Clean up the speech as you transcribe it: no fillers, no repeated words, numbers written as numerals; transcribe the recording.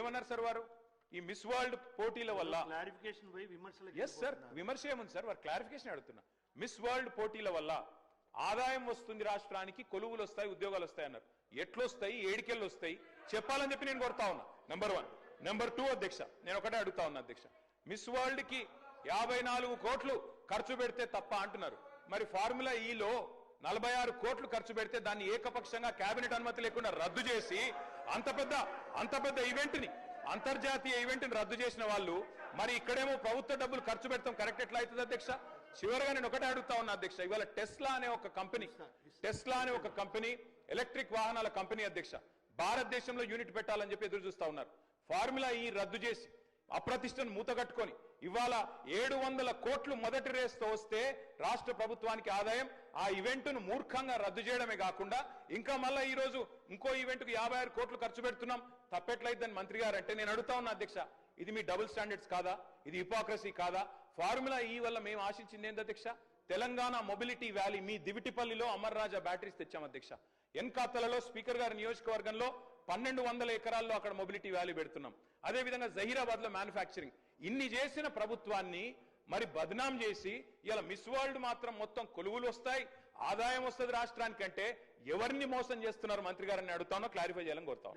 ఏమన్నారు సార్ వారు? ఈ మిస్ వరల్డ్ పోటీల వల్ల క్లారిఫికేషన్ పోయి విమర్శలు. ఎస్ సార్, విమర్శ ఏముంది సార్, వారు క్లారిఫికేషన్ అడుగుతున్నా. మిస్ వరల్డ్ పోటీల వల్ల ఆదాయం వస్తుంది రాష్ట్రానికి, కొలువులు వస్తాయి, ఉద్యోగాలు వస్తాయి అన్నారు. ఎట్లొస్తాయి, ఏడికెళ్ళు వస్తాయి చెప్పాలని చెప్పి నేను కోరుతా ఉన్నా. నెంబర్ 1. నెంబర్ 2 అధ్యక్ష, నేను ఒకటే అడుగుతా ఉన్నా అధ్యక్ష, మిస్ వరల్డ్ కి 54 కోట్లు ఖర్చు పెడితే తప్ప అంటున్నారు. మరి ఫార్ములా ఈలో 46 కోట్లు ఖర్చు పెడితే దాన్ని ఏకపక్షంగా కేబినెట్ అనుమతి లేకుండా రద్దు చేసి అంత పెద్ద ఈవెంట్ ని, అంతర్జాతీయ ఈవెంట్ ని రద్దు చేసిన వాళ్ళు మరి ఇక్కడేమో ప్రభుత్వ డబ్బులు ఖర్చు పెడతాం కరెక్ట్ ఎట్లా అవుతుంది అధ్యక్ష? చివరిగా నేను ఒకటే అడుగుతా ఉన్నా అధ్యక్ష, ఇవాళ టెస్లా అనే ఒక కంపెనీ ఎలక్ట్రిక్ వాహనాల కంపెనీ అధ్యక్ష భారతదేశంలో యూనిట్ పెట్టాలని చెప్పి ఎదురు చూస్తా ఉన్నారు. ఫార్ములా ఈ రద్దు చేసి అప్రతిష్టను మూతగట్టుకొని ఇవాళ 700 కోట్లు మొదటి రేస్తో వస్తే రాష్ట్ర ప్రభుత్వానికి ఆదాయం, ఆ ఈవెంట్ ను మూర్ఖంగా రద్దు చేయడమే కాకుండా ఇంకా మళ్ళా ఈ రోజు ఇంకో ఈవెంట్ కు 56 కోట్లు ఖర్చు పెడుతున్నాం, తప్పెట్లయిద్దని మంత్రి గారు అంటే నేను అడుగుతా ఉన్నా అధ్యక్ష, ఇది మీ డబుల్ స్టాండర్డ్స్ కాదా? ఇది హిపోక్రసీ కాదా? ఫార్ములా ఈ వల్ల మేము ఆశించింది ఏంది అధ్యక్ష? తెలంగాణ మొబిలిటీ వ్యాలీ మీ దివిటిపల్లిలో అమర్ రాజా బ్యాటరీస్ తెచ్చాం అధ్యక్ష. ఎన్కాతలలో స్పీకర్ గారి నియోజకవర్గంలో 1200 ఎకరాల్లో అక్కడ మొబిలిటీ వ్యాలీ పెడుతున్నాం. అదేవిధంగా జహీరాబాద్ లో మ్యానుఫ్యాక్చరింగ్. ఇన్ని చేసిన ప్రభుత్వాన్ని మరి బద్నాం చేసి ఇలా మిస్ వరల్డ్ మాత్రం మొత్తం కొలువులు వస్తాయి, ఆదాయం వస్తుంది రాష్ట్రానికంటే ఎవరిని మోసం చేస్తున్నారు మంత్రి గారిని అడుగుతానో క్లారిఫై చేయాలని కోరుతాను.